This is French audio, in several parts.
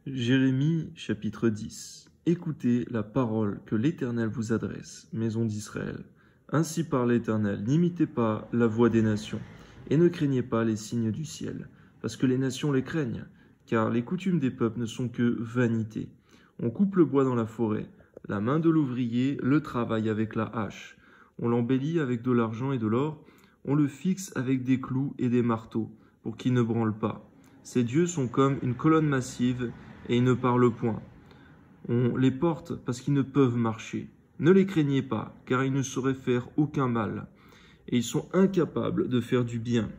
Jérémie chapitre 10. Écoutez la parole que l'Éternel vous adresse, maison d'Israël. Ainsi parle l'Éternel, n'imitez pas la voix des nations, et ne craignez pas les signes du ciel, parce que les nations les craignent, car les coutumes des peuples ne sont que vanité. On coupe le bois dans la forêt, la main de l'ouvrier le travaille avec la hache. On l'embellit avec de l'argent et de l'or, on le fixe avec des clous et des marteaux, pour qu'il ne branle pas. Ces dieux sont comme une colonne massive, et ils ne parlent point. On les porte parce qu'ils ne peuvent marcher. Ne les craignez pas, car ils ne sauraient faire aucun mal, et ils sont incapables de faire du bien.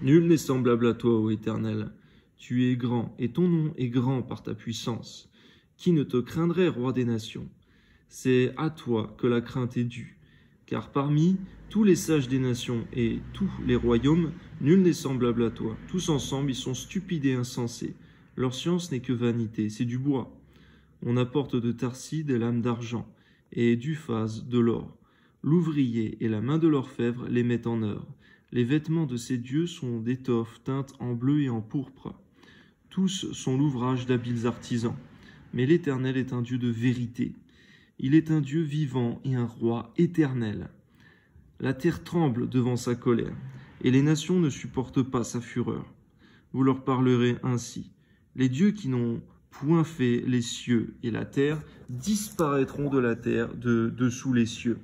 Nul n'est semblable à toi, ô Éternel. Tu es grand, et ton nom est grand par ta puissance. Qui ne te craindrait, roi des nations? C'est à toi que la crainte est due, car parmi tous les sages des nations et tous les royaumes, nul n'est semblable à toi. Tous ensemble, ils sont stupides et insensés. Leur science n'est que vanité, c'est du bois. On apporte de Tarsis des lames d'argent, et d'Uphaz de l'or. L'ouvrier et la main de l'orfèvre les mettent en œuvre. Les vêtements de ces dieux sont d'étoffes teintes en bleu et en pourpre. Tous sont l'ouvrage d'habiles artisans. Mais l'Éternel est un Dieu de vérité. Il est un Dieu vivant et un roi éternel. La terre tremble devant sa colère, et les nations ne supportent pas sa fureur. Vous leur parlerez ainsi. Les dieux qui n'ont point fait les cieux et la terre disparaîtront de la terre de dessous les cieux.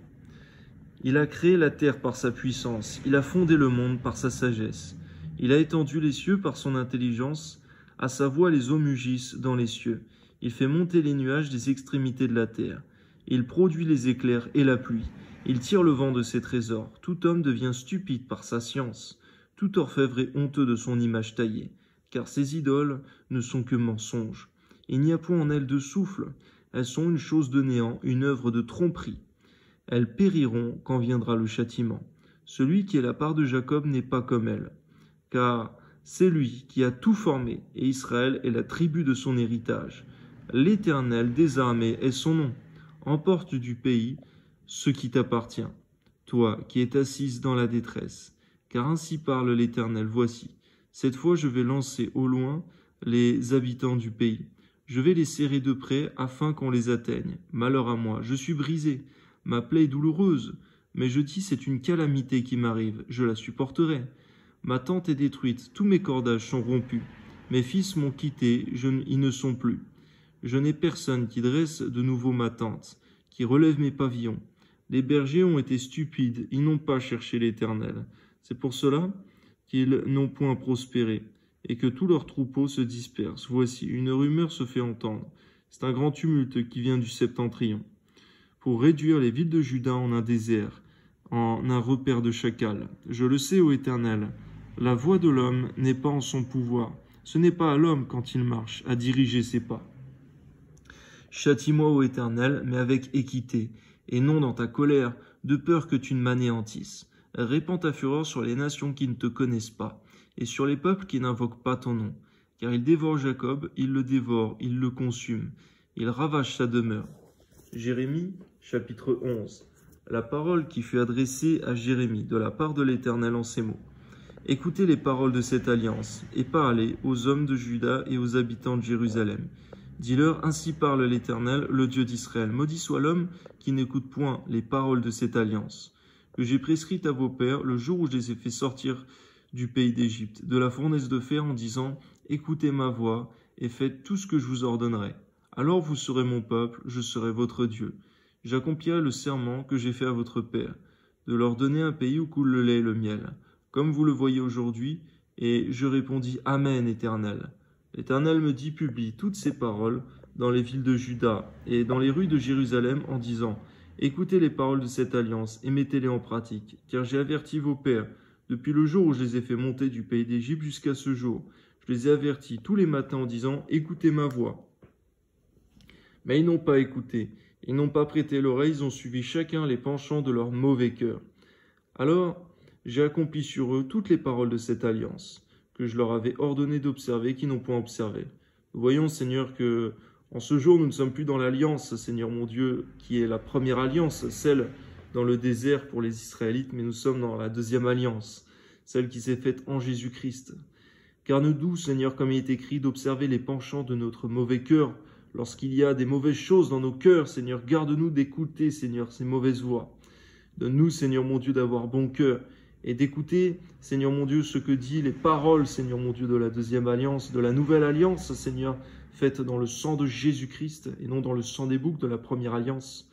Il a créé la terre par sa puissance, il a fondé le monde par sa sagesse. Il a étendu les cieux par son intelligence, à sa voix les eaux mugissent dans les cieux. Il fait monter les nuages des extrémités de la terre. Il produit les éclairs et la pluie. Il tire le vent de ses trésors. Tout homme devient stupide par sa science. Tout orfèvre est honteux de son image taillée, car ces idoles ne sont que mensonges. Il n'y a point en elles de souffle. Elles sont une chose de néant, une œuvre de tromperie. Elles périront quand viendra le châtiment. Celui qui est la part de Jacob n'est pas comme elle, car c'est lui qui a tout formé, et Israël est la tribu de son héritage. L'Éternel des armées est son nom. Emporte du pays ce qui t'appartient, toi qui es assise dans la détresse. Car ainsi parle l'Éternel, voici, cette fois je vais lancer au loin les habitants du pays. Je vais les serrer de près afin qu'on les atteigne. Malheur à moi, je suis brisé, ma plaie est douloureuse, mais je dis c'est une calamité qui m'arrive, je la supporterai. Ma tente est détruite, tous mes cordages sont rompus. Mes fils m'ont quitté, ils ne sont plus. Je n'ai personne qui dresse de nouveau ma tente, qui relève mes pavillons. Les bergers ont été stupides, ils n'ont pas cherché l'Éternel. C'est pour cela qu'ils n'ont point prospéré, et que tous leurs troupeaux se dispersent. Voici, une rumeur se fait entendre. C'est un grand tumulte qui vient du septentrion, pour réduire les villes de Juda en un désert, en un repère de chacals. Je le sais, ô Éternel, la voix de l'homme n'est pas en son pouvoir. Ce n'est pas à l'homme, quand il marche, à diriger ses pas. Châtie-moi, ô Éternel, mais avec équité, et non dans ta colère, de peur que tu ne m'anéantisses. Répands ta fureur sur les nations qui ne te connaissent pas, et sur les peuples qui n'invoquent pas ton nom. Car il dévore Jacob, il le dévore, il le consume, il ravage sa demeure. Jérémie, chapitre 11. La parole qui fut adressée à Jérémie de la part de l'Éternel en ces mots. Écoutez les paroles de cette alliance, et parlez aux hommes de Juda et aux habitants de Jérusalem. Dis-leur, ainsi parle l'Éternel, le Dieu d'Israël. Maudit soit l'homme qui n'écoute point les paroles de cette alliance, que j'ai prescrite à vos pères le jour où je les ai fait sortir du pays d'Égypte, de la fournaise de fer, en disant, écoutez ma voix et faites tout ce que je vous ordonnerai. Alors vous serez mon peuple, je serai votre Dieu. J'accomplirai le serment que j'ai fait à votre père, de leur donner un pays où coule le lait et le miel, comme vous le voyez aujourd'hui, et je répondis, Amen, Éternel. L'Éternel me dit, publie toutes ces paroles dans les villes de Juda et dans les rues de Jérusalem en disant, écoutez les paroles de cette alliance et mettez-les en pratique, car j'ai averti vos pères depuis le jour où je les ai fait monter du pays d'Égypte jusqu'à ce jour. Je les ai avertis tous les matins en disant, écoutez ma voix. Mais ils n'ont pas écouté, ils n'ont pas prêté l'oreille, ils ont suivi chacun les penchants de leur mauvais cœur. Alors, j'ai accompli sur eux toutes les paroles de cette alliance, que je leur avais ordonné d'observer, qui n'ont point observé. Nous voyons, Seigneur, que en ce jour, nous ne sommes plus dans l'alliance, Seigneur mon Dieu, qui est la première alliance, celle dans le désert pour les Israélites, mais nous sommes dans la deuxième alliance, celle qui s'est faite en Jésus-Christ. Garde-nous, Seigneur, comme il est écrit, d'observer les penchants de notre mauvais cœur. Lorsqu'il y a des mauvaises choses dans nos cœurs, Seigneur, garde-nous d'écouter, Seigneur, ces mauvaises voix. Donne-nous, Seigneur mon Dieu, d'avoir bon cœur et d'écouter, Seigneur mon Dieu, ce que dit les paroles, Seigneur mon Dieu, de la deuxième alliance, de la nouvelle alliance, Seigneur, faite dans le sang de Jésus-Christ et non dans le sang des boucs de la première alliance.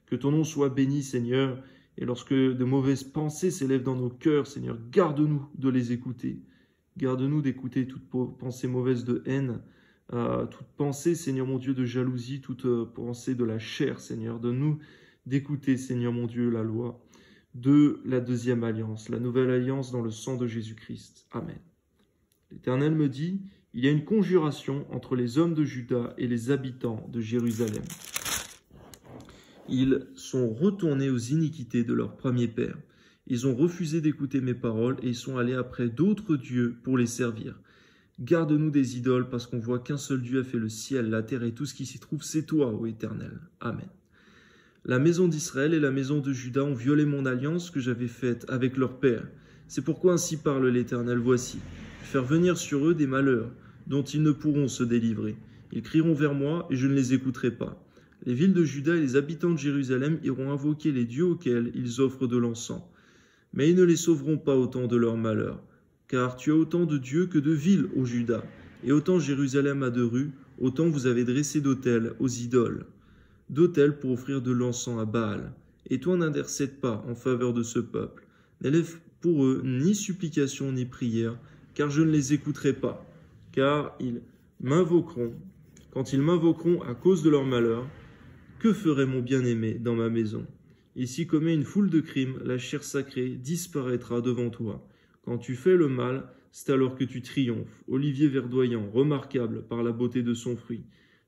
Que ton nom soit béni, Seigneur, et lorsque de mauvaises pensées s'élèvent dans nos cœurs, Seigneur, garde-nous de les écouter. Garde-nous d'écouter toute pensée mauvaise de haine, toute pensée, Seigneur mon Dieu, de jalousie, toute pensée de la chair, Seigneur. Donne-nous d'écouter, Seigneur mon Dieu, la loi de la deuxième alliance, la nouvelle alliance dans le sang de Jésus-Christ. Amen. L'Éternel me dit, il y a une conjuration entre les hommes de Juda et les habitants de Jérusalem. Ils sont retournés aux iniquités de leur premier père. Ils ont refusé d'écouter mes paroles et ils sont allés après d'autres dieux pour les servir. Garde-nous des idoles parce qu'on voit qu'un seul Dieu a fait le ciel, la terre et tout ce qui s'y trouve, c'est toi, ô Éternel. Amen. La maison d'Israël et la maison de Juda ont violé mon alliance que j'avais faite avec leur père. C'est pourquoi ainsi parle l'Éternel, voici, faire venir sur eux des malheurs dont ils ne pourront se délivrer. Ils crieront vers moi et je ne les écouterai pas. Les villes de Juda et les habitants de Jérusalem iront invoquer les dieux auxquels ils offrent de l'encens. Mais ils ne les sauveront pas au temps de leur malheur, car tu as autant de dieux que de villes, ô Juda, et autant Jérusalem a de rues, autant vous avez dressé d'autels aux idoles, d'autels pour offrir de l'encens à Baal. Et toi n'intercède pas en faveur de ce peuple, n'élève pour eux ni supplication ni prière, car je ne les écouterai pas, car ils m'invoqueront. Quand ils m'invoqueront à cause de leur malheur, que ferait mon bien-aimé dans ma maison? Et s'y commet une foule de crimes, la chair sacrée disparaîtra devant toi. Quand tu fais le mal, c'est alors que tu triomphes. Olivier verdoyant, remarquable par la beauté de son fruit.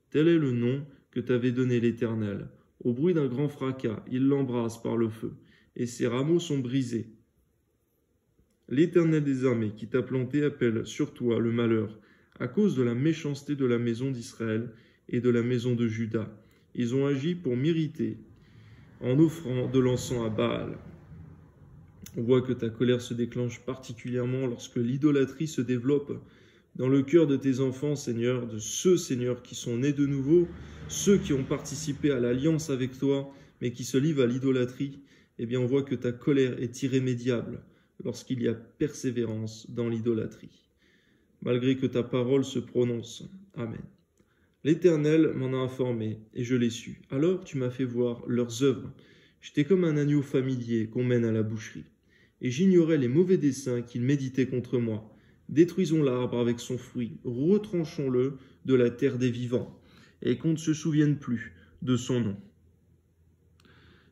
Tel est le nom que t'avait donné l'Éternel. Au bruit d'un grand fracas, il l'embrasse par le feu, et ses rameaux sont brisés. L'Éternel des armées qui t'a planté appelle sur toi le malheur, à cause de la méchanceté de la maison d'Israël et de la maison de Juda. Ils ont agi pour m'irriter, en offrant de l'encens à Baal. On voit que ta colère se déclenche particulièrement lorsque l'idolâtrie se développe dans le cœur de tes enfants, Seigneur, de ceux, Seigneur, qui sont nés de nouveau, ceux qui ont participé à l'alliance avec toi, mais qui se livrent à l'idolâtrie. Eh bien, on voit que ta colère est irrémédiable lorsqu'il y a persévérance dans l'idolâtrie, malgré que ta parole se prononce. Amen. L'Éternel m'en a informé, et je l'ai su. Alors tu m'as fait voir leurs œuvres. J'étais comme un agneau familier qu'on mène à la boucherie. Et j'ignorais les mauvais desseins qu'ils méditaient contre moi. Détruisons l'arbre avec son fruit, retranchons-le de la terre des vivants, et qu'on ne se souvienne plus de son nom.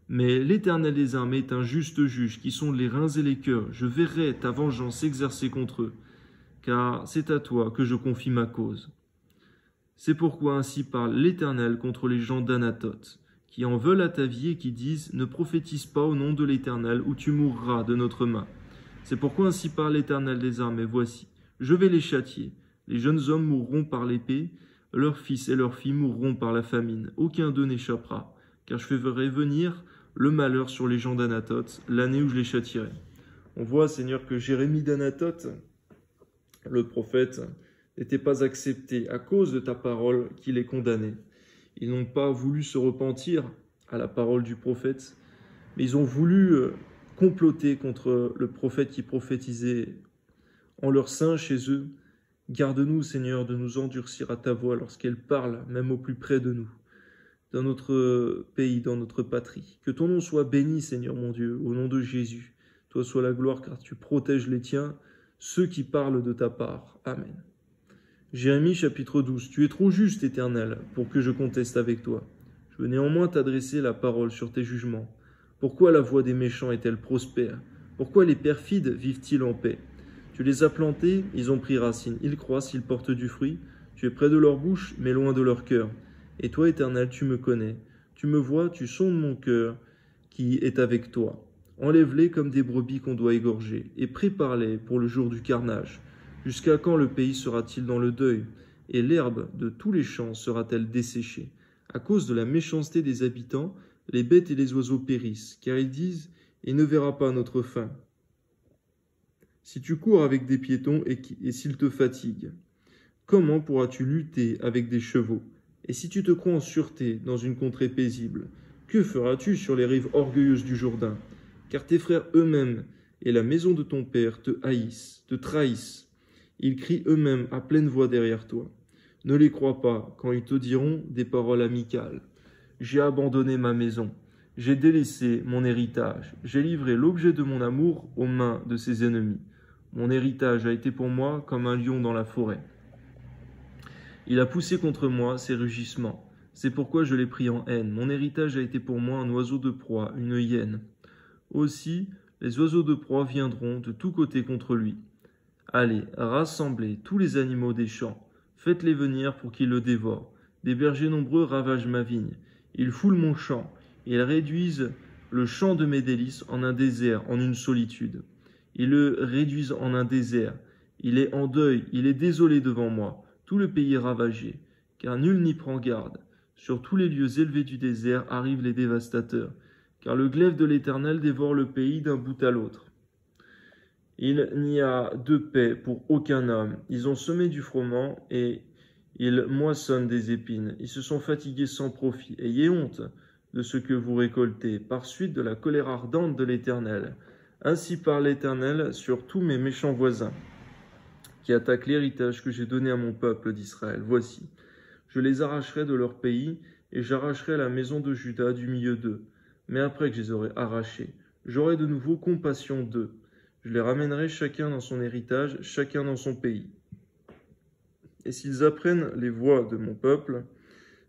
Mais l'Éternel des armées est un juste juge qui sonde les reins et les cœurs. Je verrai ta vengeance s'exercer contre eux, car c'est à toi que je confie ma cause. C'est pourquoi ainsi parle l'Éternel contre les gens d'Anatoth, qui en veulent à ta vie et qui disent « Ne prophétise pas au nom de l'Éternel, ou tu mourras de notre main. » C'est pourquoi ainsi parle l'Éternel des armées. Voici, je vais les châtier. Les jeunes hommes mourront par l'épée, leurs fils et leurs filles mourront par la famine. Aucun d'eux n'échappera, car je ferai venir le malheur sur les gens d'Anatoth, l'année où je les châtierai. On voit, Seigneur, que Jérémie d'Anatoth, le prophète, n'était pas accepté à cause de ta parole qu'il est condamné. Ils n'ont pas voulu se repentir à la parole du prophète, mais ils ont voulu comploter contre le prophète qui prophétisait en leur sein chez eux. Garde-nous, Seigneur, de nous endurcir à ta voix lorsqu'elle parle, même au plus près de nous, dans notre pays, dans notre patrie. Que ton nom soit béni, Seigneur mon Dieu, au nom de Jésus. Toi soit la gloire, car tu protèges les tiens, ceux qui parlent de ta part. Amen. Jérémie chapitre 12. Tu es trop juste, Éternel, pour que je conteste avec toi. Je veux néanmoins t'adresser la parole sur tes jugements. Pourquoi la voie des méchants est-elle prospère? Pourquoi les perfides vivent-ils en paix? Tu les as plantés, ils ont pris racine. Ils croissent, ils portent du fruit. Tu es près de leur bouche, mais loin de leur cœur. Et toi, Éternel, tu me connais. Tu me vois, tu sondes mon cœur qui est avec toi. Enlève-les comme des brebis qu'on doit égorger, et prépare-les pour le jour du carnage. Jusqu'à quand le pays sera-t-il dans le deuil, et l'herbe de tous les champs sera-t-elle desséchée? À cause de la méchanceté des habitants, les bêtes et les oiseaux périssent, car ils disent « Il ne verra pas notre fin ». si tu cours avec des piétons et s'ils te fatiguent, comment pourras-tu lutter avec des chevaux? Et si tu te crois en sûreté dans une contrée paisible, que feras-tu sur les rives orgueilleuses du Jourdain? Car tes frères eux-mêmes et la maison de ton père te haïssent, te trahissent. Ils crient eux-mêmes à pleine voix derrière toi. Ne les crois pas quand ils te diront des paroles amicales. J'ai abandonné ma maison, j'ai délaissé mon héritage, j'ai livré l'objet de mon amour aux mains de ses ennemis. Mon héritage a été pour moi comme un lion dans la forêt. Il a poussé contre moi ses rugissements. C'est pourquoi je l'ai pris en haine. Mon héritage a été pour moi un oiseau de proie, une hyène. Aussi, les oiseaux de proie viendront de tous côtés contre lui. Allez, rassemblez tous les animaux des champs. Faites-les venir pour qu'ils le dévorent. Des bergers nombreux ravagent ma vigne. Ils foulent mon champ. Ils réduisent le champ de mes délices en un désert, en une solitude. Ils le réduisent en un désert. Il est en deuil, il est désolé devant moi. Tout le pays est ravagé, car nul n'y prend garde. Sur tous les lieux élevés du désert arrivent les dévastateurs, car le glaive de l'Éternel dévore le pays d'un bout à l'autre. Il n'y a de paix pour aucun homme. Ils ont semé du froment et ils moissonnent des épines. Ils se sont fatigués sans profit. Ayez honte de ce que vous récoltez, par suite de la colère ardente de l'Éternel. Ainsi parle l'Éternel sur tous mes méchants voisins, qui attaquent l'héritage que j'ai donné à mon peuple d'Israël. Voici, je les arracherai de leur pays, et j'arracherai la maison de Juda du milieu d'eux. Mais après que je les aurai arrachés, j'aurai de nouveau compassion d'eux. Je les ramènerai chacun dans son héritage, chacun dans son pays. Et s'ils apprennent les voies de mon peuple,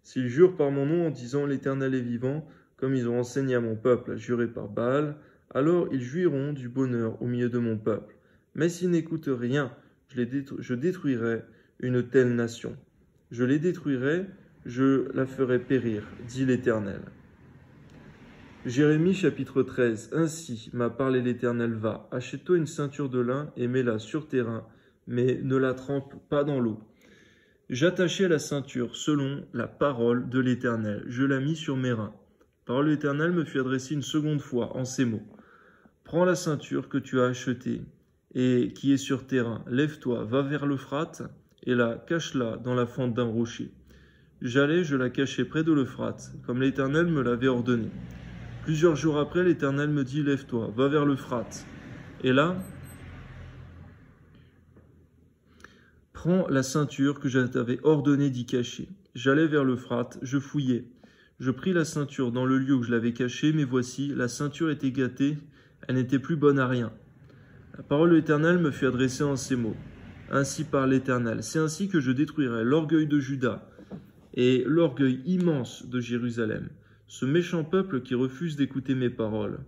s'ils jurent par mon nom en disant l'Éternel est vivant, comme ils ont enseigné à mon peuple à jurer par Baal, alors ils jouiront du bonheur au milieu de mon peuple. Mais s'ils n'écoutent rien, je détruirai une telle nation. Je les détruirai, je la ferai périr, dit l'Éternel. Jérémie chapitre 13. Ainsi m'a parlé l'Éternel, va, achète-toi une ceinture de lin et mets-la sur tes reins, mais ne la trempe pas dans l'eau. J'attachai la ceinture selon la parole de l'Éternel, je la mis sur mes reins. Parole de l'Éternel me fut adressée une seconde fois en ces mots. Prends la ceinture que tu as achetée et qui est sur tes reins, lève-toi, va vers l'Euphrate et la cache-la dans la fente d'un rocher. J'allai, je la cachai près de l'Euphrate, comme l'Éternel me l'avait ordonné. Plusieurs jours après, l'Éternel me dit, lève-toi, va vers l'Euphrate. Et là, prends la ceinture que je t'avais ordonné d'y cacher. J'allai vers l'Euphrate, je fouillai. Je pris la ceinture dans le lieu où je l'avais cachée, mais voici, la ceinture était gâtée, elle n'était plus bonne à rien. La parole de l'Éternel me fut adressée en ces mots. Ainsi parle l'Éternel, c'est ainsi que je détruirai l'orgueil de Juda et l'orgueil immense de Jérusalem. Ce méchant peuple qui refuse d'écouter mes paroles,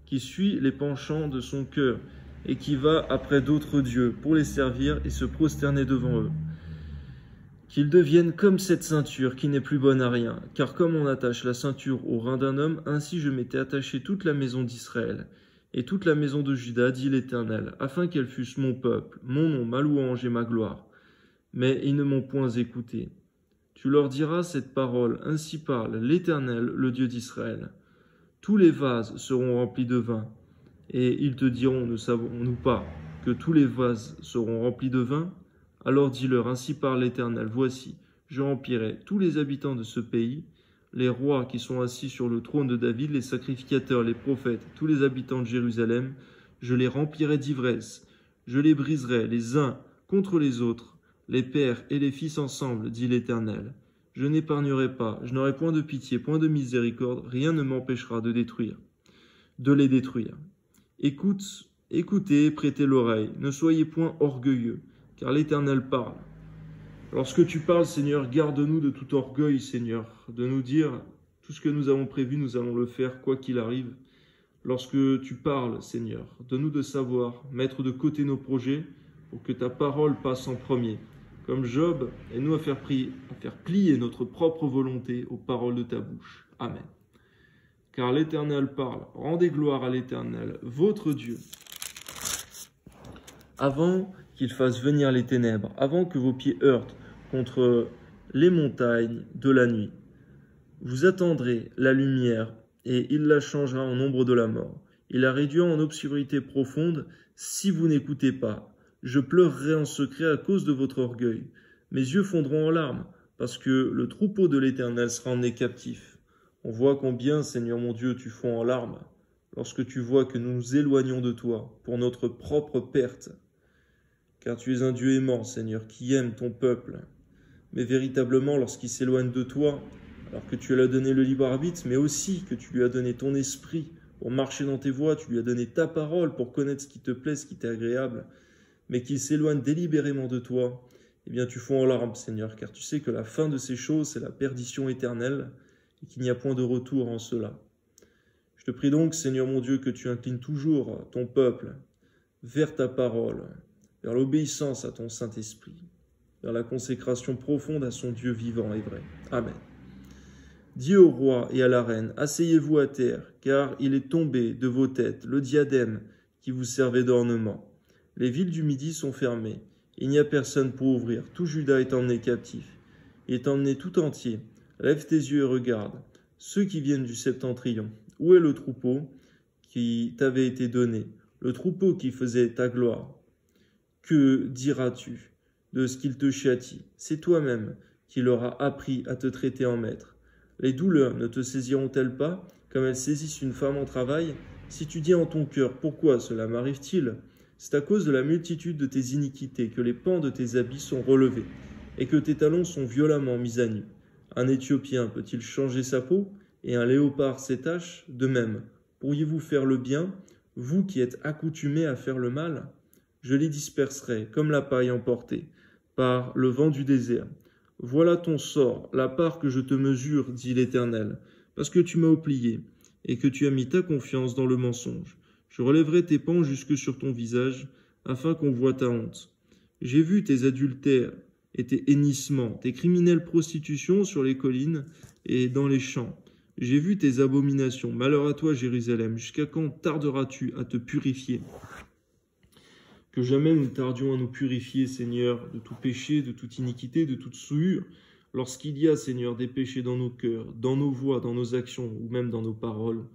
qui suit les penchants de son cœur et qui va après d'autres dieux pour les servir et se prosterner devant eux. Qu'ils deviennent comme cette ceinture qui n'est plus bonne à rien, car comme on attache la ceinture au rein d'un homme, ainsi je m'étais attaché toute la maison d'Israël et toute la maison de Juda, dit l'Éternel, afin qu'elles fussent mon peuple, mon nom, ma louange et ma gloire. Mais ils ne m'ont point écouté. Tu leur diras cette parole, ainsi parle l'Éternel, le Dieu d'Israël. Tous les vases seront remplis de vin, et ils te diront, ne savons-nous pas que tous les vases seront remplis de vin? Alors dis-leur, ainsi parle l'Éternel, voici, je remplirai tous les habitants de ce pays, les rois qui sont assis sur le trône de David, les sacrificateurs, les prophètes, tous les habitants de Jérusalem, je les remplirai d'ivresse, je les briserai les uns contre les autres, les pères et les fils ensemble, dit l'Éternel. Je n'épargnerai pas, je n'aurai point de pitié, point de miséricorde, rien ne m'empêchera de les détruire. Écoutez, prêtez l'oreille, ne soyez point orgueilleux, car l'Éternel parle. Lorsque tu parles, Seigneur, garde-nous de tout orgueil, Seigneur, de nous dire tout ce que nous avons prévu, nous allons le faire, quoi qu'il arrive. Lorsque tu parles, Seigneur, donne-nous de savoir mettre de côté nos projets pour que ta parole passe en premier. Comme Job, aide-nous à faire plier notre propre volonté aux paroles de ta bouche. Amen. Car l'Éternel parle, rendez gloire à l'Éternel, votre Dieu. Avant qu'il fasse venir les ténèbres, avant que vos pieds heurtent contre les montagnes de la nuit, vous attendrez la lumière, et il la changera en ombre de la mort. Il la réduira en obscurité profonde, Si vous n'écoutez pas, je pleurerai en secret à cause de votre orgueil. Mes yeux fondront en larmes, parce que le troupeau de l'Éternel sera emmené captif. On voit combien, Seigneur mon Dieu, tu fonds en larmes, lorsque tu vois que nous nous éloignons de toi pour notre propre perte. Car tu es un Dieu aimant, Seigneur, qui aime ton peuple. Mais véritablement, lorsqu'il s'éloigne de toi, alors que tu lui as donné le libre arbitre, mais aussi que tu lui as donné ton esprit pour marcher dans tes voies, tu lui as donné ta parole pour connaître ce qui te plaît, ce qui t'est agréable, mais qu'il s'éloigne délibérément de toi, eh bien tu fonds en larmes, Seigneur, car tu sais que la fin de ces choses, c'est la perdition éternelle, et qu'il n'y a point de retour en cela. Je te prie donc, Seigneur mon Dieu, que tu inclines toujours ton peuple vers ta parole, vers l'obéissance à ton Saint-Esprit, vers la consécration profonde à son Dieu vivant et vrai. Amen. Dis au roi et à la reine, asseyez-vous à terre, car il est tombé de vos têtes le diadème qui vous servait d'ornement. Les villes du Midi sont fermées, il n'y a personne pour ouvrir, tout Juda est emmené captif. Il est emmené tout entier. Lève tes yeux et regarde, ceux qui viennent du septentrion. Où est le troupeau qui t'avait été donné, le troupeau qui faisait ta gloire? Que diras-tu de ce qu'il te châtie? C'est toi-même qui leur as appris à te traiter en maître. Les douleurs ne te saisiront-elles pas comme elles saisissent une femme en travail? Si tu dis en ton cœur, pourquoi cela m'arrive-t-il? C'est à cause de la multitude de tes iniquités que les pans de tes habits sont relevés et que tes talons sont violemment mis à nu. Un Éthiopien peut-il changer sa peau et un léopard ses taches? De même, pourriez-vous faire le bien, vous qui êtes accoutumés à faire le mal? Je les disperserai comme la paille emportée par le vent du désert. Voilà ton sort, la part que je te mesure, dit l'Éternel, parce que tu m'as oublié et que tu as mis ta confiance dans le mensonge. Je relèverai tes pans jusque sur ton visage, afin qu'on voie ta honte. J'ai vu tes adultères et tes hennissements, tes criminelles prostitutions sur les collines et dans les champs. J'ai vu tes abominations. Malheur à toi, Jérusalem, jusqu'à quand tarderas-tu à te purifier? Que jamais nous tardions à nous purifier, Seigneur, de tout péché, de toute iniquité, de toute souillure. Lorsqu'il y a, Seigneur, des péchés dans nos cœurs, dans nos voix, dans nos actions ou même dans nos paroles,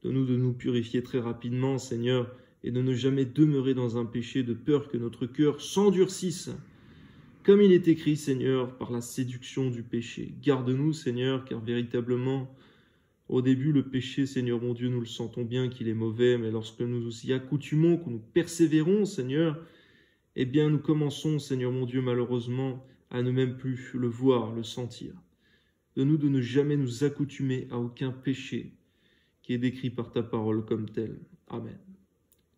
donne-nous de nous purifier très rapidement, Seigneur, et de ne jamais demeurer dans un péché de peur que notre cœur s'endurcisse. Comme il est écrit, Seigneur, par la séduction du péché. Garde-nous, Seigneur, car véritablement, au début, le péché, Seigneur mon Dieu, nous le sentons bien qu'il est mauvais, mais lorsque nous y accoutumons, que nous persévérons, Seigneur, eh bien nous commençons, Seigneur mon Dieu, malheureusement, à ne même plus le voir, le sentir. Donne-nous de ne jamais nous accoutumer à aucun péché qui est décrit par ta parole comme tel. Amen.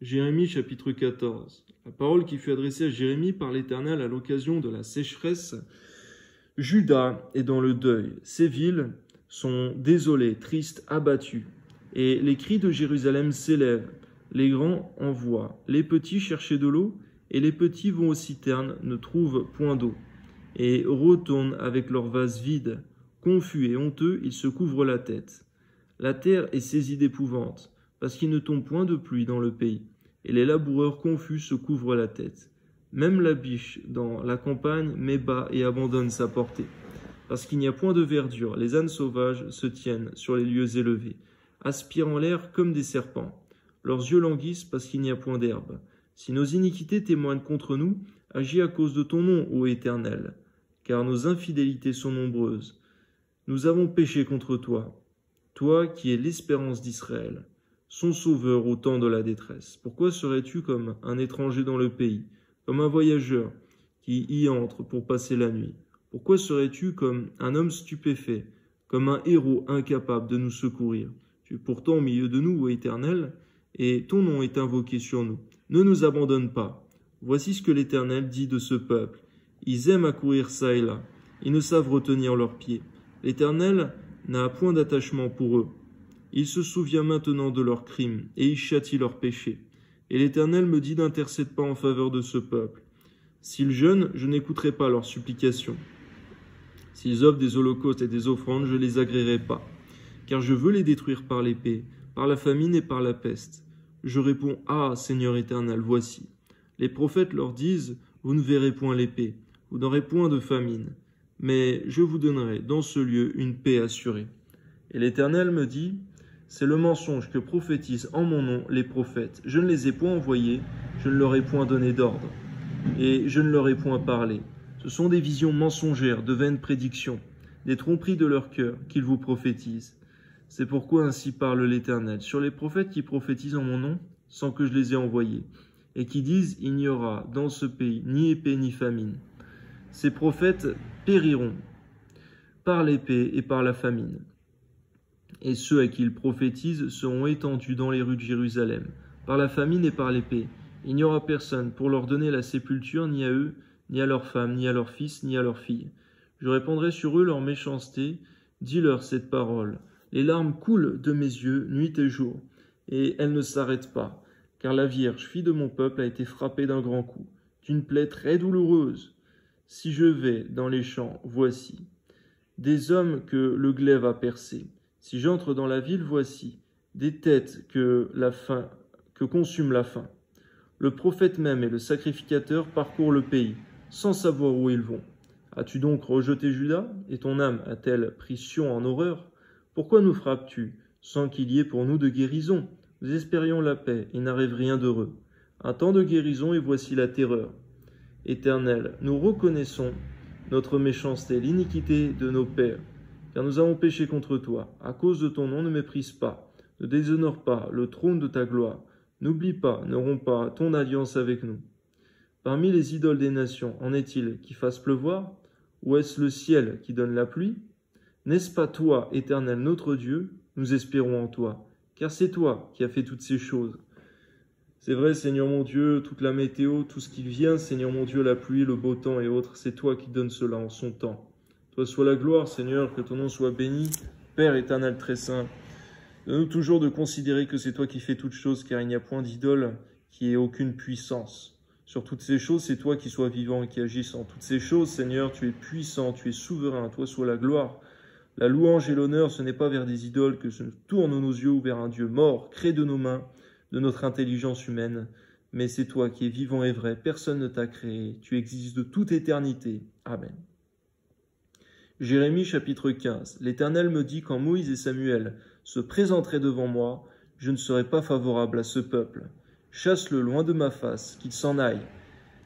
Jérémie chapitre 14. La parole qui fut adressée à Jérémie par l'Éternel à l'occasion de la sécheresse. Juda est dans le deuil. Ses villes sont désolées, tristes, abattues. Et les cris de Jérusalem s'élèvent. Les grands envoient, les petits chercher de l'eau, et les petits vont aux citernes, ne trouvent point d'eau, et retournent avec leurs vases vides. Confus et honteux, ils se couvrent la tête. La terre est saisie d'épouvante, parce qu'il ne tombe point de pluie dans le pays, et les laboureurs confus se couvrent la tête. Même la biche dans la campagne met bas et abandonne sa portée. Parce qu'il n'y a point de verdure, les ânes sauvages se tiennent sur les lieux élevés, aspirent en l'air comme des serpents. Leurs yeux languissent parce qu'il n'y a point d'herbe. Si nos iniquités témoignent contre nous, agis à cause de ton nom, ô Éternel, car nos infidélités sont nombreuses. Nous avons péché contre toi, toi qui es l'espérance d'Israël, son sauveur au temps de la détresse. Pourquoi serais-tu comme un étranger dans le pays, comme un voyageur qui y entre pour passer la nuit? Pourquoi serais-tu comme un homme stupéfait, comme un héros incapable de nous secourir? Tu es pourtant au milieu de nous, ô Éternel, et ton nom est invoqué sur nous. Ne nous abandonne pas. Voici ce que l'Éternel dit de ce peuple. Ils aiment accourir çà et là. Ils ne savent retenir leurs pieds. L'Éternel n'a point d'attachement pour eux. Il se souvient maintenant de leurs crimes, et il châtie leurs péchés. Et l'Éternel me dit d'intercéder pas en faveur de ce peuple. S'ils jeûnent, je n'écouterai pas leurs supplications. S'ils offrent des holocaustes et des offrandes, je les agréerai pas. Car je veux les détruire par l'épée, par la famine et par la peste. Je réponds, ah, Seigneur éternel, voici. Les prophètes leur disent, vous ne verrez point l'épée, vous n'aurez point de famine. Mais je vous donnerai dans ce lieu une paix assurée. Et l'Éternel me dit, C'est le mensonge que prophétisent en mon nom les prophètes. Je ne les ai point envoyés, je ne leur ai point donné d'ordre, et je ne leur ai point parlé. Ce sont des visions mensongères, de vaines prédictions, des tromperies de leur cœur qu'ils vous prophétisent. C'est pourquoi ainsi parle l'Éternel, sur les prophètes qui prophétisent en mon nom, sans que je les ai envoyés, et qui disent « Il n'y aura dans ce pays ni épée ni famine ». Ces prophètes périront par l'épée et par la famine. Et ceux à qui ils prophétisent seront étendus dans les rues de Jérusalem, par la famine et par l'épée. Il n'y aura personne pour leur donner la sépulture, ni à eux, ni à leurs femmes, ni à leurs fils, ni à leurs filles. Je répandrai sur eux leur méchanceté. Dis-leur cette parole. Les larmes coulent de mes yeux nuit et jour, et elles ne s'arrêtent pas, car la Vierge, fille de mon peuple, a été frappée d'un grand coup, d'une plaie très douloureuse. Si je vais dans les champs, voici des hommes que le glaive a percés. Si j'entre dans la ville, voici des têtes que consume la faim. Le prophète même et le sacrificateur parcourent le pays, sans savoir où ils vont. As-tu donc rejeté Juda, et ton âme a-t-elle pris Sion en horreur? Pourquoi nous frappes-tu, sans qu'il y ait pour nous de guérison? Nous espérions la paix, et n'arrive rien d'heureux. Un temps de guérison, et voici la terreur. Éternel, nous reconnaissons notre méchanceté, l'iniquité de nos pères, car nous avons péché contre toi. À cause de ton nom, ne méprise pas, ne déshonore pas le trône de ta gloire. N'oublie pas, ne romps pas ton alliance avec nous. Parmi les idoles des nations, en est-il qui fasse pleuvoir? Ou est-ce le ciel qui donne la pluie? N'est-ce pas toi, Éternel notre Dieu? Nous espérons en toi, car c'est toi qui as fait toutes ces choses. C'est vrai, Seigneur mon Dieu, toute la météo, tout ce qui vient, Seigneur mon Dieu, la pluie, le beau temps et autres, c'est toi qui donnes cela en son temps. Toi soit la gloire, Seigneur, que ton nom soit béni. Père éternel très saint, donne-nous toujours de considérer que c'est toi qui fais toutes choses, car il n'y a point d'idole qui ait aucune puissance. Sur toutes ces choses, c'est toi qui sois vivant et qui agisse en toutes ces choses, Seigneur, tu es puissant, tu es souverain, toi soit la gloire. La louange et l'honneur, ce n'est pas vers des idoles que se tournent nos yeux ou vers un Dieu mort, créé de nos mains, de notre intelligence humaine, mais c'est toi qui es vivant et vrai, personne ne t'a créé, tu existes de toute éternité. Amen. Jérémie chapitre 15. L'Éternel me dit quand Moïse et Samuel se présenteraient devant moi, je ne serai pas favorable à ce peuple. Chasse-le loin de ma face, qu'il s'en aille.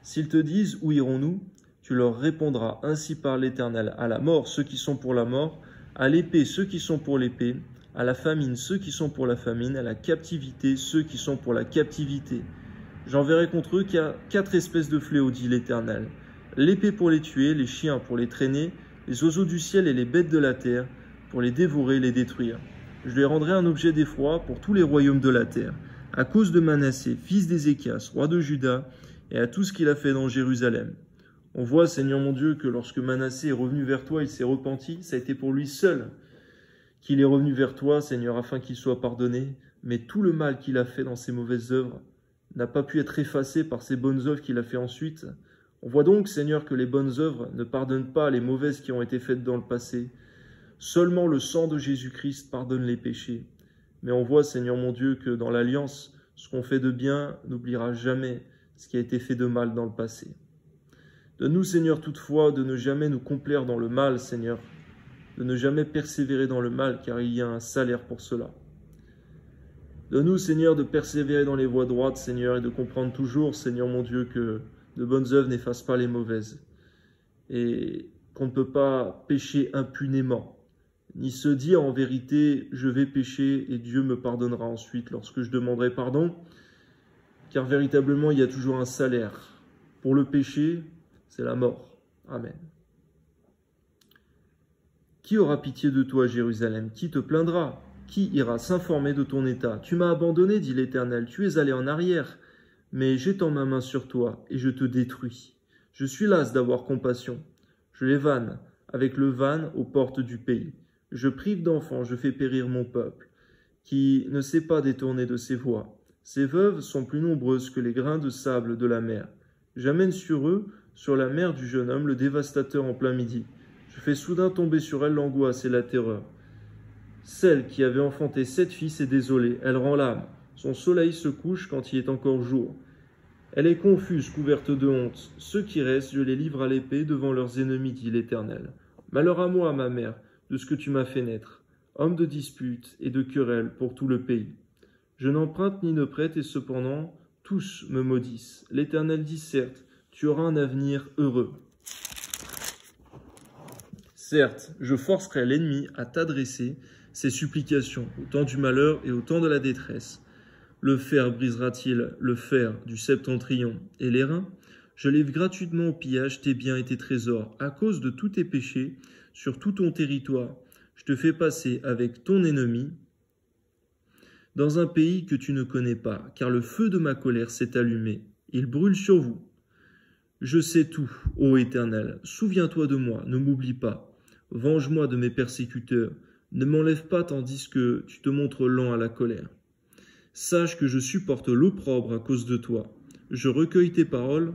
S'ils te disent où irons-nous, tu leur répondras ainsi par l'Éternel, à la mort ceux qui sont pour la mort, à l'épée ceux qui sont pour l'épée, à la famine ceux qui sont pour la famine, à la captivité ceux qui sont pour la captivité. J'enverrai contre eux 4 espèces de fléaux, dit l'Éternel. L'épée pour les tuer, les chiens pour les traîner, les oiseaux du ciel et les bêtes de la terre, pour les dévorer et les détruire. Je les rendrai un objet d'effroi pour tous les royaumes de la terre, à cause de Manassé, fils d'Ézéchias, roi de Juda, et à tout ce qu'il a fait dans Jérusalem. On voit, Seigneur mon Dieu, que lorsque Manassé est revenu vers toi, il s'est repenti, ça a été pour lui seul qu'il est revenu vers toi, Seigneur, afin qu'il soit pardonné, mais tout le mal qu'il a fait dans ses mauvaises œuvres n'a pas pu être effacé par ses bonnes œuvres qu'il a fait ensuite. On voit donc, Seigneur, que les bonnes œuvres ne pardonnent pas les mauvaises qui ont été faites dans le passé. Seulement le sang de Jésus-Christ pardonne les péchés. Mais on voit, Seigneur mon Dieu, que dans l'Alliance, ce qu'on fait de bien n'oubliera jamais ce qui a été fait de mal dans le passé. Donne-nous, Seigneur, toutefois, de ne jamais nous complaire dans le mal, Seigneur, de ne jamais persévérer dans le mal, car il y a un salaire pour cela. Donne-nous, Seigneur, de persévérer dans les voies droites, Seigneur, et de comprendre toujours, Seigneur mon Dieu, que de bonnes œuvres n'effacent pas les mauvaises, et qu'on ne peut pas pécher impunément, ni se dire en vérité, je vais pécher et Dieu me pardonnera ensuite lorsque je demanderai pardon, car véritablement il y a toujours un salaire. Pour le péché, c'est la mort. Amen. Qui aura pitié de toi, Jérusalem? Qui te plaindra? Qui ira s'informer de ton état? Tu m'as abandonné, dit l'Éternel, tu es allé en arrière, mais j'étends ma main sur toi et je te détruis. Je suis las d'avoir compassion. Je les vanne avec le van aux portes du pays. Je prive d'enfants, je fais périr mon peuple, qui ne sait pas détourner de ses voies. Ces veuves sont plus nombreuses que les grains de sable de la mer. J'amène sur eux, sur la mer du jeune homme, le dévastateur en plein midi. Je fais soudain tomber sur elle l'angoisse et la terreur. Celle qui avait enfanté 7 fils est désolée, elle rend l'âme. Son soleil se couche quand il est encore jour. Elle est confuse, couverte de honte. Ceux qui restent, je les livre à l'épée devant leurs ennemis, dit l'Éternel. Malheur à moi, ma mère, de ce que tu m'as fait naître. homme de dispute et de querelle pour tout le pays. Je n'emprunte ni ne prête, et cependant, tous me maudissent. L'Éternel dit, certes, tu auras un avenir heureux. Certes, je forcerai l'ennemi à t'adresser ses supplications au temps du malheur et au temps de la détresse. Le fer brisera-t-il le fer du septentrion et l'airain? Je livre gratuitement au pillage tes biens et tes trésors, à cause de tous tes péchés, sur tout ton territoire. Je te fais passer avec ton ennemi dans un pays que tu ne connais pas, car le feu de ma colère s'est allumé. Il brûle sur vous. Je sais tout, ô Éternel. Souviens-toi de moi, ne m'oublie pas. Venge-moi de mes persécuteurs. Ne m'enlève pas tandis que tu te montres lent à la colère. Sache que je supporte l'opprobre à cause de toi. Je recueille tes paroles.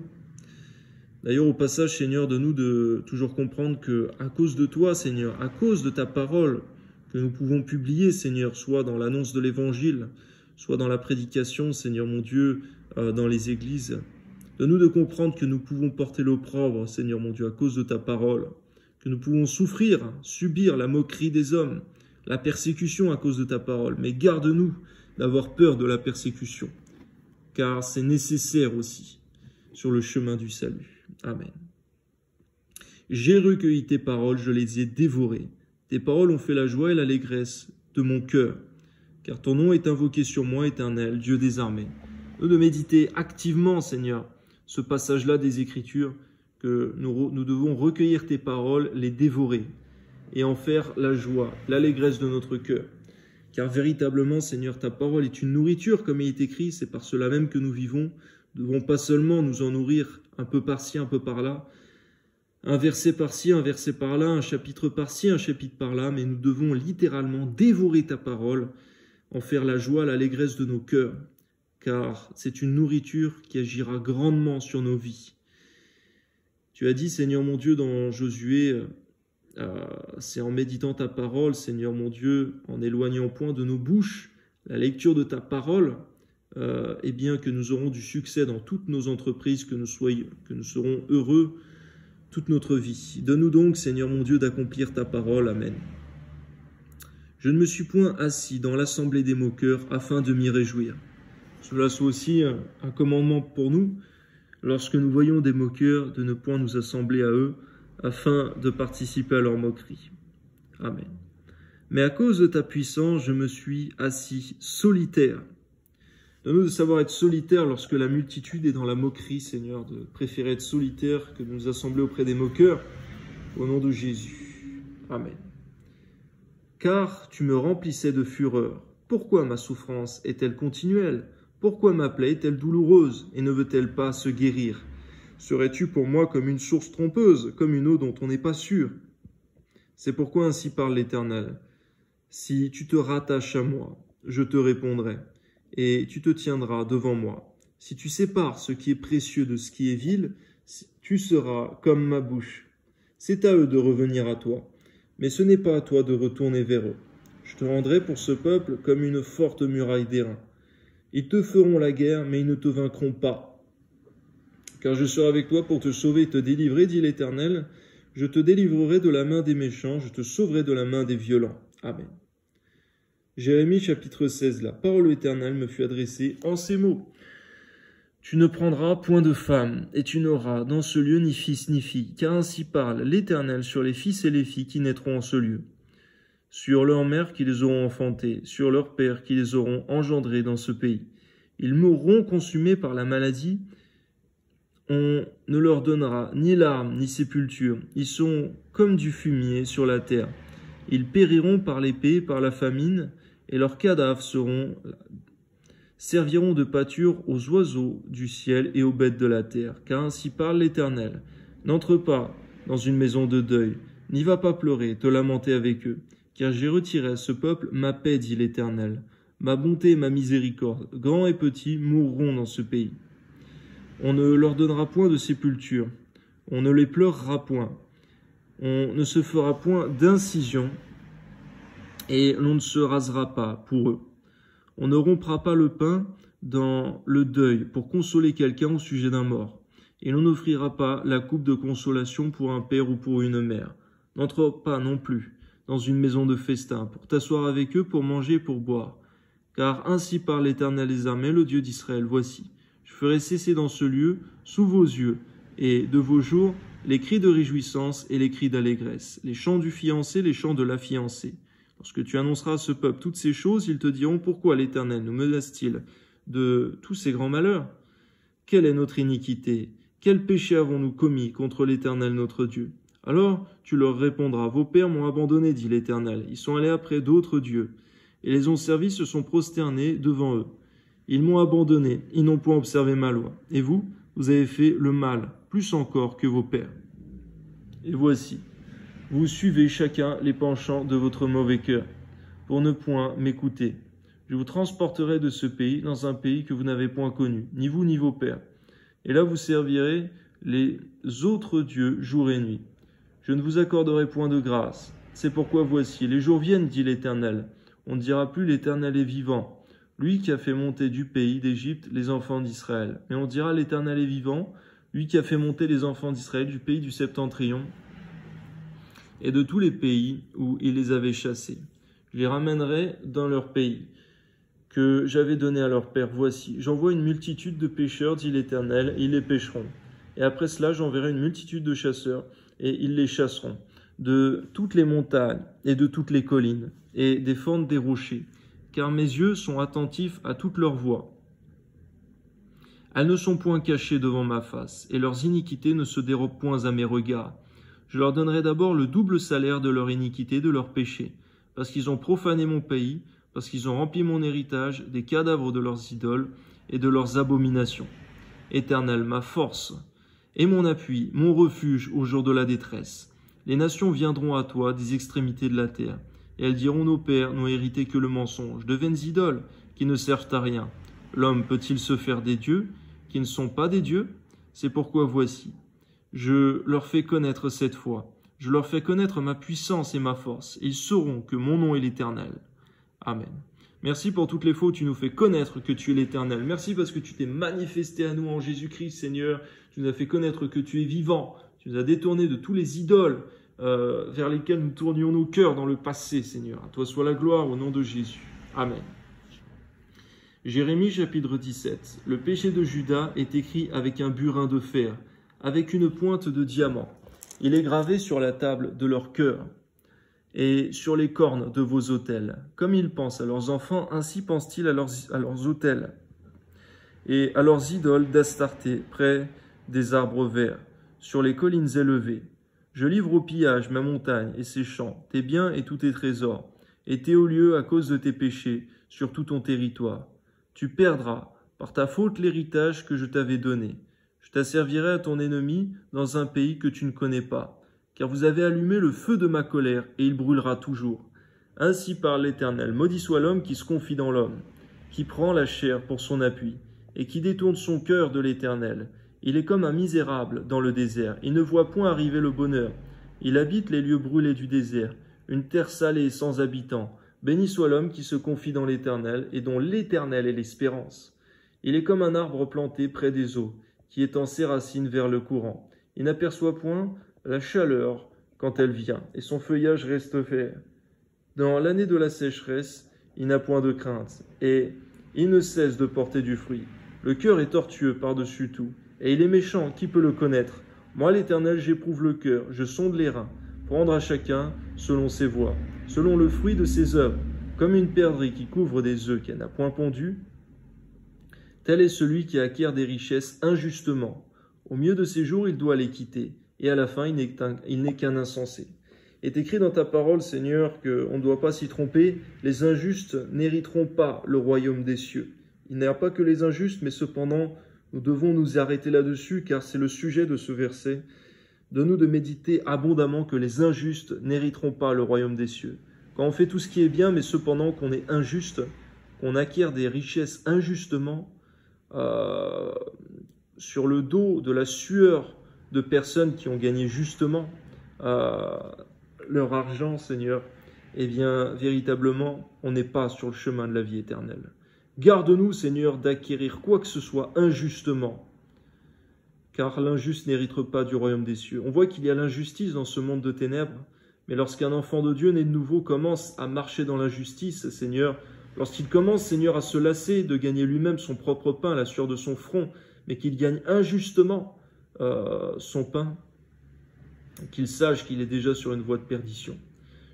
D'ailleurs, au passage, Seigneur, de nous de toujours comprendre que à cause de toi, Seigneur, à cause de ta parole que nous pouvons publier, Seigneur, soit dans l'annonce de l'Évangile, soit dans la prédication, Seigneur mon Dieu, dans les églises, de nous de comprendre que nous pouvons porter l'opprobre, Seigneur mon Dieu, à cause de ta parole, que nous pouvons souffrir, subir la moquerie des hommes, la persécution à cause de ta parole. Mais garde-nous d'avoir peur de la persécution, car c'est nécessaire aussi sur le chemin du salut. Amen. J'ai recueilli tes paroles, je les ai dévorées. Tes paroles ont fait la joie et l'allégresse de mon cœur, car ton nom est invoqué sur moi, Éternel, Dieu des armées. Nous de méditer activement, Seigneur, ce passage-là des Écritures, que nous devons recueillir tes paroles, les dévorer, et en faire la joie, l'allégresse de notre cœur. Car véritablement, Seigneur, ta parole est une nourriture, comme il est écrit, c'est par cela même que nous vivons. Nous ne devons pas seulement nous en nourrir un peu par-ci, un peu par-là, un verset par-ci, un verset par-là, un chapitre par-ci, un chapitre par-là, mais nous devons littéralement dévorer ta parole, en faire la joie, l'allégresse de nos cœurs, car c'est une nourriture qui agira grandement sur nos vies. Tu as dit, Seigneur mon Dieu, dans Josué, c'est en méditant ta parole, Seigneur mon Dieu, en éloignant point de nos bouches la lecture de ta parole, eh bien que nous aurons du succès dans toutes nos entreprises, que nous serons heureux toute notre vie. Donne-nous donc, Seigneur mon Dieu, d'accomplir ta parole. Amen. Je ne me suis point assis dans l'assemblée des moqueurs afin de m'y réjouir. Cela soit aussi un commandement pour nous, lorsque nous voyons des moqueurs, de ne point nous assembler à eux, afin de participer à leur moquerie. Amen. Mais à cause de ta puissance, je me suis assis solitaire. Donne-nous de savoir être solitaire lorsque la multitude est dans la moquerie, Seigneur, de préférer être solitaire que de nous assembler auprès des moqueurs, au nom de Jésus. Amen. Car tu me remplissais de fureur. Pourquoi ma souffrance est-elle continuelle? Pourquoi ma plaie est-elle douloureuse et ne veut-elle pas se guérir? Serais-tu pour moi comme une source trompeuse, comme une eau dont on n'est pas sûr? C'est pourquoi ainsi parle l'Éternel. Si tu te rattaches à moi, je te répondrai, et tu te tiendras devant moi. Si tu sépares ce qui est précieux de ce qui est vil, tu seras comme ma bouche. C'est à eux de revenir à toi, mais ce n'est pas à toi de retourner vers eux. Je te rendrai pour ce peuple comme une forte muraille d'airain. Ils te feront la guerre, mais ils ne te vaincront pas. Car je serai avec toi pour te sauver et te délivrer, dit l'Éternel. Je te délivrerai de la main des méchants, je te sauverai de la main des violents. Amen. Jérémie chapitre 16, la parole éternelle me fut adressée en ces mots. Tu ne prendras point de femme, et tu n'auras dans ce lieu ni fils ni fille, car ainsi parle l'Éternel sur les fils et les filles qui naîtront en ce lieu, sur leurs mères qui les auront enfantés, sur leurs pères qui les auront engendrés dans ce pays. Ils mourront consumés par la maladie, on ne leur donnera ni larmes ni sépulture. Ils sont comme du fumier sur la terre. Ils périront par l'épée, par la famine, et leurs cadavres serviront de pâture aux oiseaux du ciel et aux bêtes de la terre. Car ainsi parle l'Éternel. N'entre pas dans une maison de deuil, n'y va pas pleurer, te lamenter avec eux. Car j'ai retiré à ce peuple ma paix, dit l'Éternel. Ma bonté et ma miséricorde, grands et petits, mourront dans ce pays. On ne leur donnera point de sépulture, on ne les pleurera point, on ne se fera point d'incision, et l'on ne se rasera pas pour eux. On ne rompra pas le pain dans le deuil pour consoler quelqu'un au sujet d'un mort, et l'on n'offrira pas la coupe de consolation pour un père ou pour une mère. N'entre pas non plus dans une maison de festin, pour t'asseoir avec eux, pour manger et pour boire. Car ainsi parle l'Éternel des armées, le Dieu d'Israël, voici, je ferai cesser dans ce lieu, sous vos yeux, et de vos jours, les cris de réjouissance et les cris d'allégresse, les chants du fiancé, les chants de la fiancée. Lorsque tu annonceras à ce peuple toutes ces choses, ils te diront, pourquoi l'Éternel nous menace-t-il de tous ces grands malheurs? Quelle est notre iniquité? Quel péché avons-nous commis contre l'Éternel notre Dieu? Alors tu leur répondras, vos pères m'ont abandonné, dit l'Éternel, ils sont allés après d'autres dieux, et les ont servis, se sont prosternés devant eux. Ils m'ont abandonné, ils n'ont point observé ma loi. Et vous, vous avez fait le mal, plus encore que vos pères. Et voici, vous suivez chacun les penchants de votre mauvais cœur, pour ne point m'écouter. Je vous transporterai de ce pays dans un pays que vous n'avez point connu, ni vous ni vos pères. Et là vous servirez les autres dieux jour et nuit. Je ne vous accorderai point de grâce. C'est pourquoi voici, les jours viennent, dit l'Éternel. On ne dira plus l'Éternel est vivant, lui qui a fait monter du pays d'Égypte les enfants d'Israël. Mais on dira l'Éternel est vivant, lui qui a fait monter les enfants d'Israël du pays du septentrion et de tous les pays où il les avait chassés. Je les ramènerai dans leur pays que j'avais donné à leur père. Voici, j'envoie une multitude de pêcheurs, dit l'Éternel, et ils les pêcheront. Et après cela, j'enverrai une multitude de chasseurs, et ils les chasseront de toutes les montagnes et de toutes les collines, et des fentes des rochers, car mes yeux sont attentifs à toutes leurs voies. Elles ne sont point cachées devant ma face, et leurs iniquités ne se dérobent point à mes regards. Je leur donnerai d'abord le double salaire de leur iniquité, de leur péché, parce qu'ils ont profané mon pays, parce qu'ils ont rempli mon héritage des cadavres de leurs idoles et de leurs abominations. Éternel, ma force et mon appui, mon refuge au jour de la détresse. Les nations viendront à toi des extrémités de la terre, et elles diront, nos pères n'ont hérité que le mensonge, de vaines idoles qui ne servent à rien. L'homme peut-il se faire des dieux qui ne sont pas des dieux? C'est pourquoi voici, je leur fais connaître cette fois, je leur fais connaître ma puissance et ma force, et ils sauront que mon nom est l'Éternel. Amen. Merci pour toutes les fois où tu nous fais connaître que tu es l'Éternel. Merci parce que tu t'es manifesté à nous en Jésus-Christ, Seigneur. Tu nous as fait connaître que tu es vivant. Tu nous as détournés de tous les idoles vers lesquels nous tournions nos cœurs dans le passé, Seigneur. À toi soit la gloire au nom de Jésus. Amen. Jérémie chapitre 17. Le péché de Juda est écrit avec un burin de fer, avec une pointe de diamant. Il est gravé sur la table de leur cœur et sur les cornes de vos autels. Comme ils pensent à leurs enfants, ainsi pensent-ils à leurs autels et à leurs idoles d'Astarté près des arbres verts, sur les collines élevées. Je livre au pillage ma montagne et ses champs, tes biens et tous tes trésors, et tes hauts lieux à cause de tes péchés sur tout ton territoire. Tu perdras par ta faute l'héritage que je t'avais donné. Je t'asservirai à ton ennemi dans un pays que tu ne connais pas, car vous avez allumé le feu de ma colère, et il brûlera toujours. Ainsi parle l'Éternel, maudit soit l'homme qui se confie dans l'homme, qui prend la chair pour son appui, et qui détourne son cœur de l'Éternel. Il est comme un misérable dans le désert, il ne voit point arriver le bonheur. Il habite les lieux brûlés du désert, une terre salée et sans habitants. Béni soit l'homme qui se confie dans l'Éternel, et dont l'Éternel est l'espérance. Il est comme un arbre planté près des eaux, qui étend ses racines vers le courant. Il n'aperçoit point la chaleur quand elle vient, et son feuillage reste vert. Dans l'année de la sécheresse, il n'a point de crainte, et il ne cesse de porter du fruit. Le cœur est tortueux par-dessus tout, et il est méchant, qui peut le connaître? Moi, l'Éternel, j'éprouve le cœur, je sonde les reins, pour rendre à chacun selon ses voies, selon le fruit de ses œuvres, comme une perdrix qui couvre des œufs qu'elle n'a point pondus. Tel est celui qui acquiert des richesses injustement. Au milieu de ses jours, il doit les quitter, et à la fin, il n'est qu'un insensé. Il est écrit dans ta parole, Seigneur, qu'on ne doit pas s'y tromper. Les injustes n'hériteront pas le royaume des cieux. Il n'y a pas que les injustes, mais cependant, nous devons nous arrêter là-dessus, car c'est le sujet de ce verset. Donne-nous de méditer abondamment que les injustes n'hériteront pas le royaume des cieux. Quand on fait tout ce qui est bien, mais cependant qu'on est injuste, qu'on acquiert des richesses injustement, sur le dos de la sueur de personnes qui ont gagné justement leur argent, Seigneur, eh bien, véritablement, on n'est pas sur le chemin de la vie éternelle. Garde-nous, Seigneur, d'acquérir quoi que ce soit injustement, car l'injuste n'hérite pas du royaume des cieux. On voit qu'il y a l'injustice dans ce monde de ténèbres, Mais lorsqu'un enfant de Dieu né de nouveau commence à marcher dans la justice, Seigneur, lorsqu'il commence, Seigneur, à se lasser de gagner lui-même son propre pain à la sueur de son front, mais qu'il gagne injustement son pain, qu'il sache qu'il est déjà sur une voie de perdition.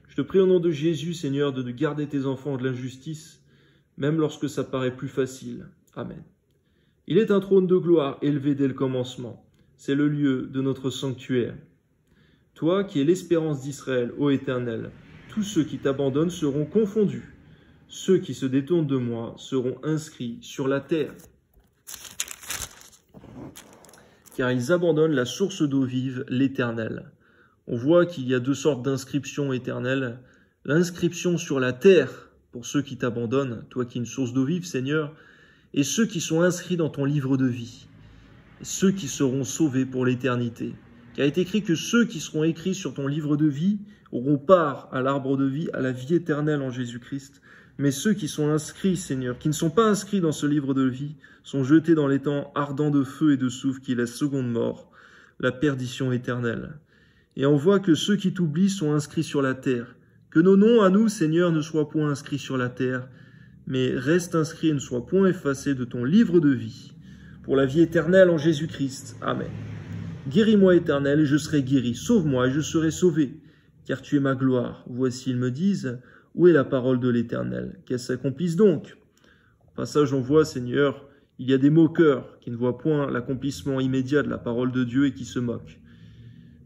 Je te prie au nom de Jésus, Seigneur, de garder tes enfants de l'injustice, même lorsque ça paraît plus facile. Amen. Il est un trône de gloire élevé dès le commencement. C'est le lieu de notre sanctuaire. Toi qui es l'espérance d'Israël, ô Éternel, tous ceux qui t'abandonnent seront confondus. Ceux qui se détournent de moi seront inscrits sur la terre. Car ils abandonnent la source d'eau vive, l'Éternel. On voit qu'il y a deux sortes d'inscriptions éternelles. L'inscription sur la terre, pour ceux qui t'abandonnent, toi qui es une source d'eau vive, Seigneur, et ceux qui sont inscrits dans ton livre de vie, et ceux qui seront sauvés pour l'éternité. Car il est écrit que ceux qui seront écrits sur ton livre de vie auront part à l'arbre de vie, à la vie éternelle en Jésus-Christ. Mais ceux qui sont inscrits, Seigneur, qui ne sont pas inscrits dans ce livre de vie, sont jetés dans l'étang ardent de feu et de soufre qui est la seconde mort, la perdition éternelle. Et on voit que ceux qui t'oublient sont inscrits sur la terre. Que nos noms à nous, Seigneur, ne soient point inscrits sur la terre, mais restent inscrits et ne soient point effacés de ton livre de vie, pour la vie éternelle en Jésus-Christ. Amen. Guéris-moi, Éternel, et je serai guéri. Sauve-moi, et je serai sauvé, car tu es ma gloire. Voici, ils me disent, où est la parole de l'Éternel? Qu'elle s'accomplisse donc. Au passage, on voit, Seigneur, il y a des moqueurs qui ne voient point l'accomplissement immédiat de la parole de Dieu et qui se moquent.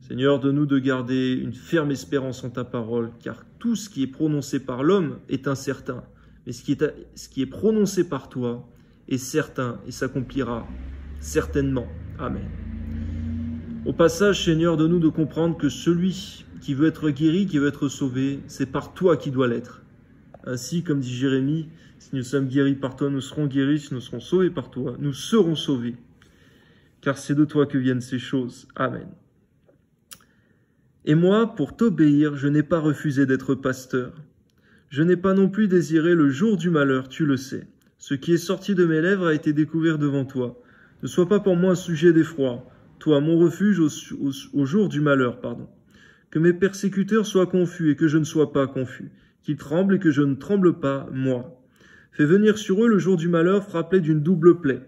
Seigneur, donne-nous de garder une ferme espérance en ta parole, car tout ce qui est prononcé par l'homme est incertain. Mais ce qui est prononcé par toi est certain et s'accomplira certainement. Amen. Au passage, Seigneur, donne-nous de comprendre que celui qui veut être guéri, qui veut être sauvé, c'est par toi qui doit l'être. Ainsi, comme dit Jérémie, si nous sommes guéris par toi, nous serons guéris. Si nous serons sauvés par toi, nous serons sauvés. Car c'est de toi que viennent ces choses. Amen. Et moi, pour t'obéir, je n'ai pas refusé d'être pasteur. Je n'ai pas non plus désiré le jour du malheur, tu le sais. Ce qui est sorti de mes lèvres a été découvert devant toi. Ne sois pas pour moi un sujet d'effroi, toi, mon refuge au jour du malheur, Que mes persécuteurs soient confus et que je ne sois pas confus, qu'ils tremblent et que je ne tremble pas, moi. Fais venir sur eux le jour du malheur frappé d'une double plaie.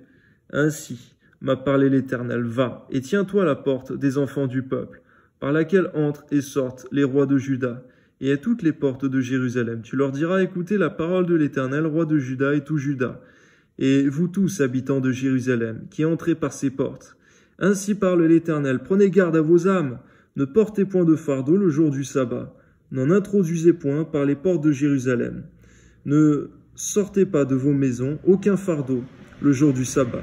Ainsi m'a parlé l'Éternel, va et tiens-toi à la porte des enfants du peuple, par laquelle entrent et sortent les rois de Juda, et à toutes les portes de Jérusalem. Tu leur diras, écoutez la parole de l'Éternel, roi de Juda et tout Juda, et vous tous, habitants de Jérusalem, qui entrez par ces portes. Ainsi parle l'Éternel, prenez garde à vos âmes, ne portez point de fardeau le jour du sabbat, n'en introduisez point par les portes de Jérusalem. Ne sortez pas de vos maisons aucun fardeau le jour du sabbat,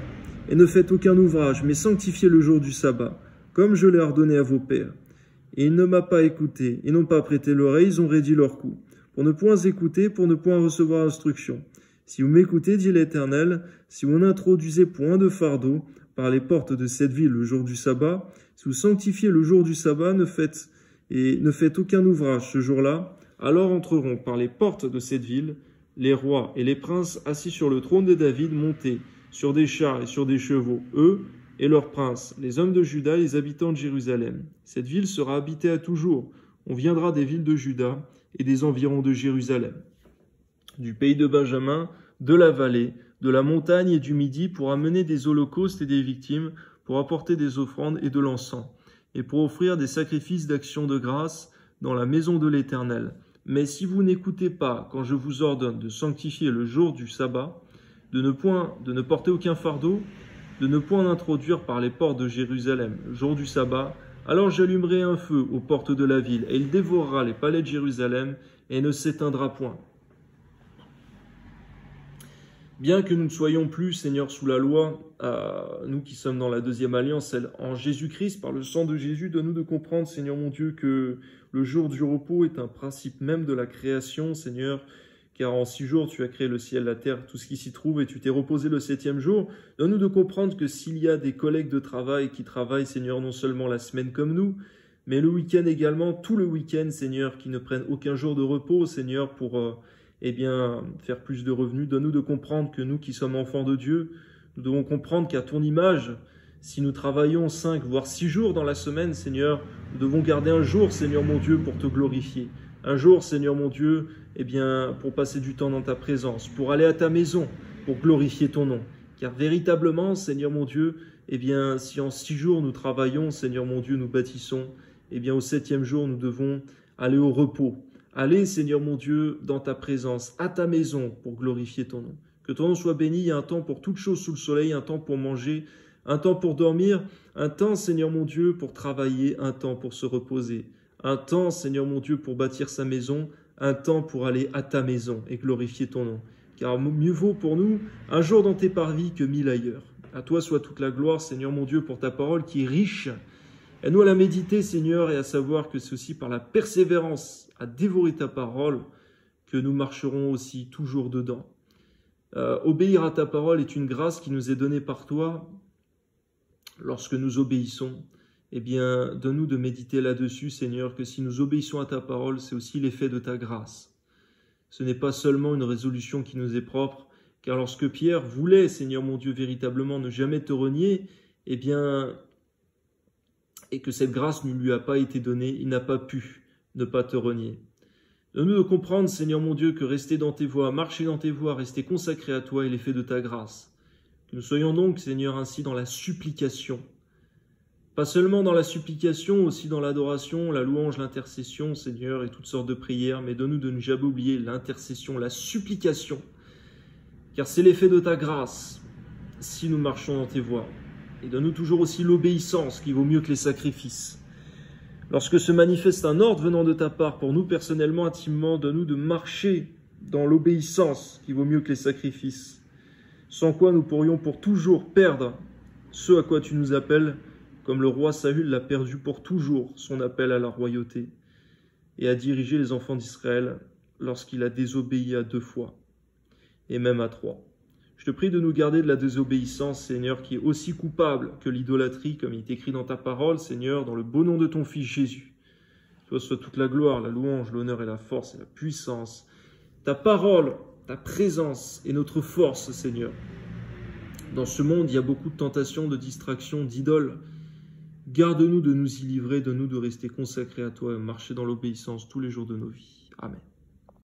et ne faites aucun ouvrage, mais sanctifiez le jour du sabbat, comme je l'ai ordonné à vos pères. Et il ne m'a pas écouté, ils n'ont pas prêté l'oreille, ils ont raidi leur cou, pour ne point écouter, pour ne point recevoir instruction. Si vous m'écoutez, dit l'Éternel, si vous n'introduisez point de fardeau par les portes de cette ville le jour du sabbat, si vous sanctifiez le jour du sabbat, ne faites aucun ouvrage ce jour-là, alors entreront par les portes de cette ville les rois et les princes assis sur le trône de David, montés sur des chars et sur des chevaux, eux et leurs princes, les hommes de Juda, les habitants de Jérusalem. Cette ville sera habitée à toujours. On viendra des villes de Juda et des environs de Jérusalem, du pays de Benjamin, de la vallée, de la montagne et du midi, pour amener des holocaustes et des victimes, pour apporter des offrandes et de l'encens, et pour offrir des sacrifices d'action de grâce dans la maison de l'Éternel. Mais si vous n'écoutez pas quand je vous ordonne de sanctifier le jour du sabbat, de ne porter aucun fardeau, de ne point introduire par les portes de Jérusalem le jour du sabbat, alors j'allumerai un feu aux portes de la ville, et il dévorera les palais de Jérusalem, et ne s'éteindra point. Bien que nous ne soyons plus, Seigneur, sous la loi, nous qui sommes dans la deuxième alliance, celle en Jésus-Christ, par le sang de Jésus, donne-nous de comprendre, Seigneur mon Dieu, que le jour du repos est un principe même de la création, Seigneur, car en 6 jours tu as créé le ciel, la terre, tout ce qui s'y trouve, et tu t'es reposé le 7e jour. Donne-nous de comprendre que s'il y a des collègues de travail qui travaillent, Seigneur, non seulement la semaine comme nous, mais le week-end également, tout le week-end, Seigneur, qui ne prennent aucun jour de repos, Seigneur, pour faire plus de revenus. Donne-nous de comprendre que nous qui sommes enfants de Dieu, nous devons comprendre qu'à ton image, Si nous travaillons 5, voire 6 jours dans la semaine, Seigneur, nous devons garder un jour, Seigneur mon Dieu, pour te glorifier. Un jour, Seigneur mon Dieu, pour passer du temps dans ta présence, pour aller à ta maison, pour glorifier ton nom. Car véritablement, Seigneur mon Dieu, si en 6 jours nous travaillons, Seigneur mon Dieu, nous bâtissons, au 7e jour, nous devons aller au repos. Aller, Seigneur mon Dieu, dans ta présence, à ta maison, pour glorifier ton nom. Que ton nom soit béni, il y a un temps pour toutes choses sous le soleil, un temps pour manger, un temps pour dormir, un temps, Seigneur mon Dieu, pour travailler, un temps pour se reposer, un temps, Seigneur mon Dieu, pour bâtir sa maison, un temps pour aller à ta maison et glorifier ton nom. Car mieux vaut pour nous un jour dans tes parvis que 1000 ailleurs. À toi soit toute la gloire, Seigneur mon Dieu, pour ta parole qui est riche. Aide-nous à la méditer, Seigneur, et à savoir que c'est aussi par la persévérance à dévorer ta parole que nous marcherons aussi toujours dedans. Obéir à ta parole est une grâce qui nous est donnée par toi. Lorsque nous obéissons, donne-nous de méditer là-dessus, Seigneur, que si nous obéissons à ta parole, c'est aussi l'effet de ta grâce. Ce n'est pas seulement une résolution qui nous est propre, car lorsque Pierre voulait, Seigneur mon Dieu, véritablement ne jamais te renier, et que cette grâce ne lui a pas été donnée, il n'a pas pu ne pas te renier. Donne-nous de comprendre, Seigneur mon Dieu, que rester dans tes voies, marcher dans tes voies, rester consacré à toi est l'effet de ta grâce. Que nous soyons donc, Seigneur, ainsi dans la supplication. Pas seulement dans la supplication, aussi dans l'adoration, la louange, l'intercession, Seigneur, et toutes sortes de prières, mais donne-nous de ne jamais oublier l'intercession, la supplication, car c'est l'effet de ta grâce si nous marchons dans tes voies. Et donne-nous toujours aussi l'obéissance qui vaut mieux que les sacrifices. Lorsque se manifeste un ordre venant de ta part, pour nous personnellement, intimement, donne-nous de marcher dans l'obéissance qui vaut mieux que les sacrifices, sans quoi nous pourrions pour toujours perdre ce à quoi tu nous appelles, comme le roi Saül l'a perdu pour toujours, son appel à la royauté, et à diriger les enfants d'Israël lorsqu'il a désobéi à 2 fois, et même à 3. Je te prie de nous garder de la désobéissance, Seigneur, qui est aussi coupable que l'idolâtrie, comme il est écrit dans ta parole, Seigneur, dans le beau nom de ton Fils Jésus. Toi soit toute la gloire, la louange, l'honneur et la force et la puissance. Ta parole, ta présence est notre force, Seigneur. Dans ce monde, il y a beaucoup de tentations, de distractions, d'idoles. Garde-nous de nous y livrer, donne-nous de rester consacrés à toi et marcher dans l'obéissance tous les jours de nos vies. Amen.